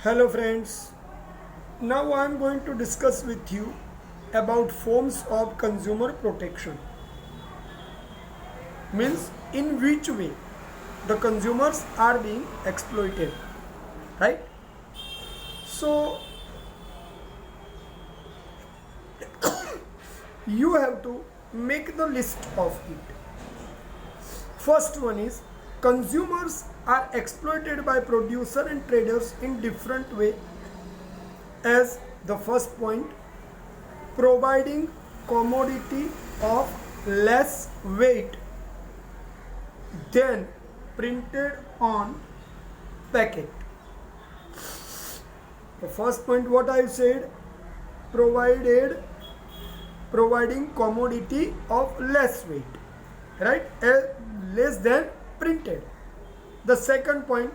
Hello friends, now I am going to discuss with you about forms of consumer protection. Means in which way the consumers are being exploited, right? So you have to make the list of it. First one is consumers are exploited by producer and traders in different way as the first point providing commodity of less weight than printed on packet. The first point what I said, providing commodity of less weight, right, less than printed. The second point,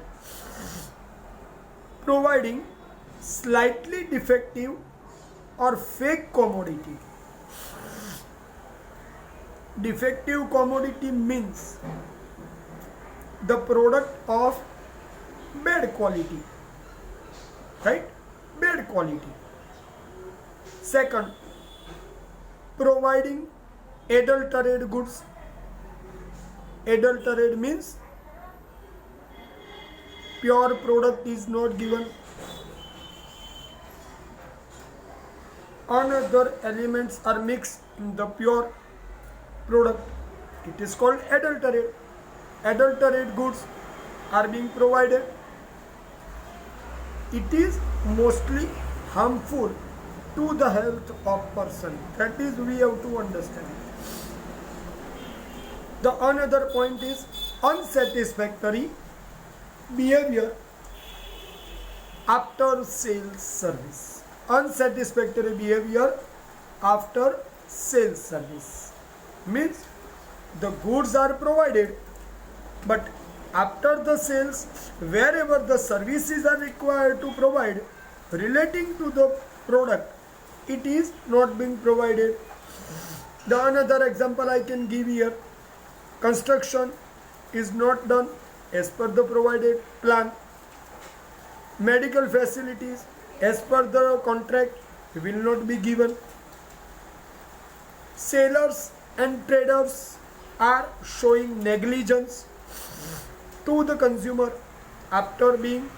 providing slightly defective or fake commodity. Defective commodity means the product of bad quality, right? Bad quality. Second, providing adulterated goods. Adulterated means pure product is not given. Another elements are mixed in the pure product. It is called adulterated. Adulterated goods are being provided. It is mostly harmful to the health of person. That is we have to understand. The another point is unsatisfactory behavior after sales service. Unsatisfactory behavior after sales service means the goods are provided, but after the sales, wherever the services are required to provide relating to the product, it is not being provided. The another example I can give here, construction is not done as per the provided plan. Medical facilities as per the contract will not be given. Sellers and traders are showing negligence to the consumer after being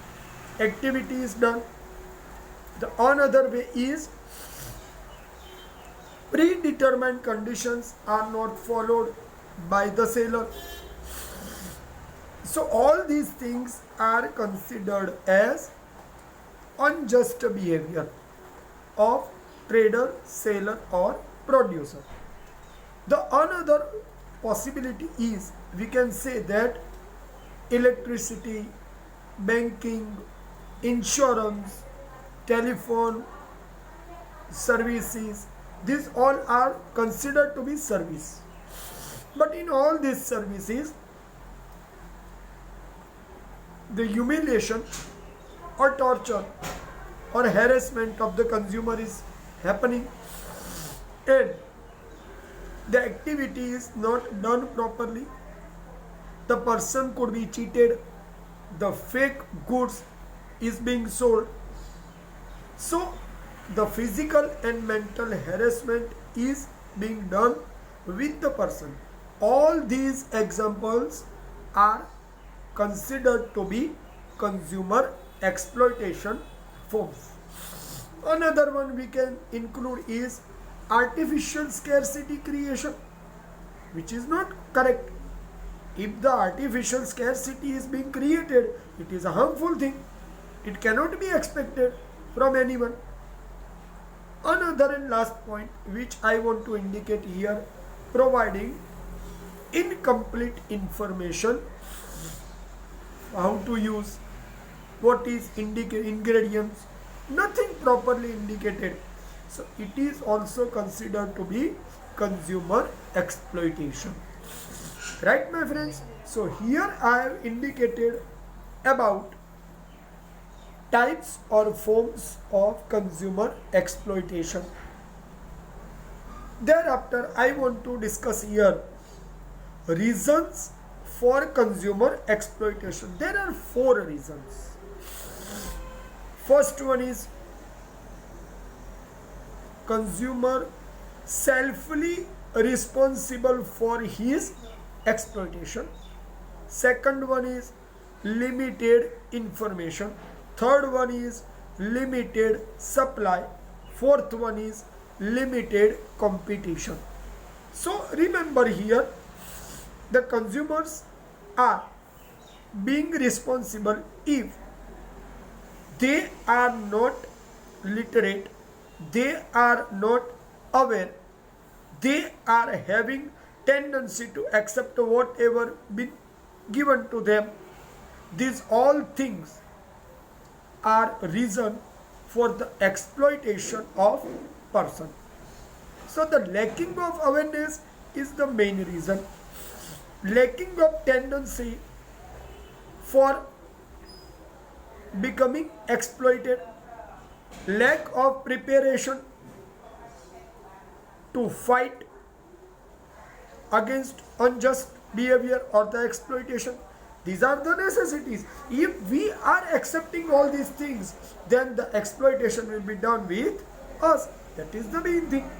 activity is done. The another way is predetermined conditions are not followed by the seller. So all these things are considered as unjust behavior of trader, seller or producer. The another possibility is we can say that electricity, banking, insurance, telephone services, these all are considered to be service. But in all these services, the humiliation or torture or harassment of the consumer is happening, and the activity is not done properly. The person could be cheated, the fake goods is being sold. So the physical and mental harassment is being done with the person. All these examples are considered to be consumer exploitation forms. Another one we can include is artificial scarcity creation, which is not correct. If the artificial scarcity is being created, it is a harmful thing. It cannot be expected from anyone. Another and last point which I want to indicate here, providing incomplete information, how to use, what is ingredients, nothing properly indicated. So it is also considered to be consumer exploitation. Right, my friends? So here I have indicated about types or forms of consumer exploitation. Thereafter, I want to discuss here reasons for consumer exploitation. There are four reasons. First one is consumer selfly responsible for his exploitation. Second one is limited information. Third one is limited supply. Fourth one is limited competition. So remember here, the consumers are being responsible if they are not literate, they are not aware, they are having tendency to accept whatever been given to them. These all things are reason for the exploitation of person. So the lacking of awareness is the main reason. Lacking of tendency for becoming exploited, lack of preparation to fight against unjust behavior or the exploitation. These are the necessities. If we are accepting all these things, then the exploitation will be done with us. That is the main thing.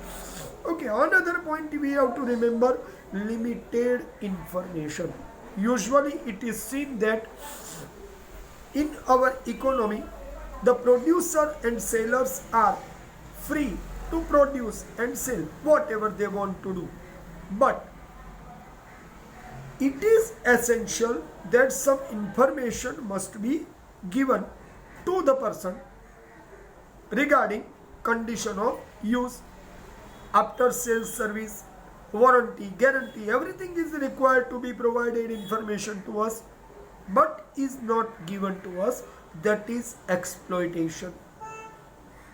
Okay, another point we have to remember, limited information. Usually it is seen that in our economy, the producer and sellers are free to produce and sell whatever they want to do. But it is essential that some information must be given to the person regarding condition of use, after sales service, warranty, guarantee. Everything is required to be provided information to us, but is not given to us. That is exploitation.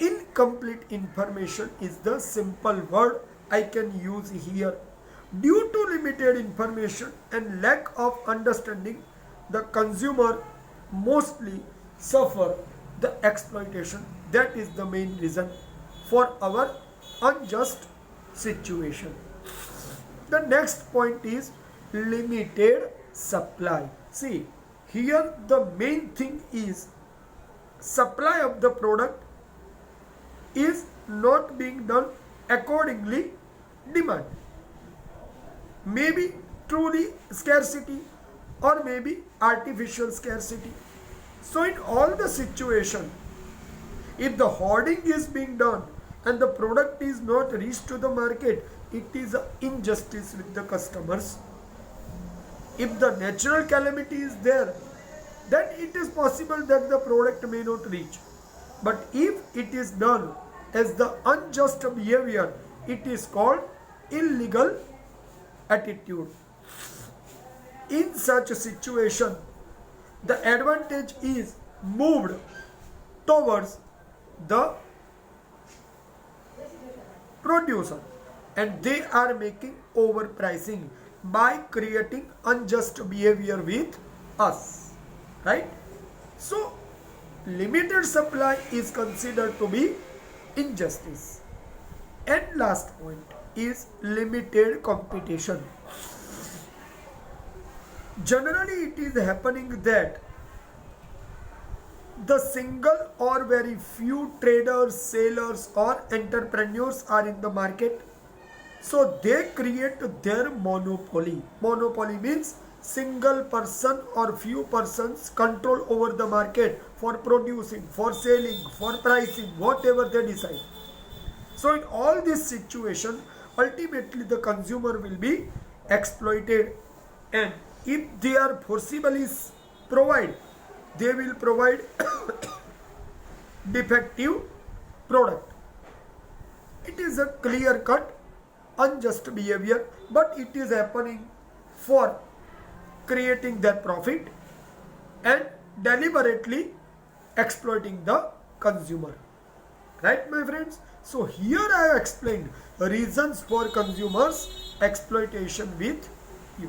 Incomplete information is the simple word I can use here. Due to limited information and lack of understanding, the consumer mostly suffer the exploitation. That is the main reason for our unjust situation. The next point is limited supply. See, here the main thing is supply of the product is not being done accordingly demand. Maybe truly scarcity or maybe artificial scarcity. So in all the situation, if the hoarding is being done and the product is not reached to the market, it is an injustice with the customers. If the natural calamity is there, then it is possible that the product may not reach. But if it is done as the unjust behavior, it is called illegal attitude. In such a situation, the advantage is moved towards the producer, and they are making overpricing by creating unjust behavior with us, right? So limited supply is considered to be injustice. And last point is limited competition. Generally it is happening that the single or very few traders, sellers or entrepreneurs are in the market. So they create their monopoly. Monopoly means single person or few persons control over the market for producing, for selling, for pricing, whatever they decide. So in all this situation, ultimately the consumer will be exploited, and if they are forcibly provide, they will provide defective product. It is a clear cut unjust behavior, but it is happening for creating their profit and deliberately exploiting the consumer. Right, my friends? So here I have explained reasons for consumers exploitation with you.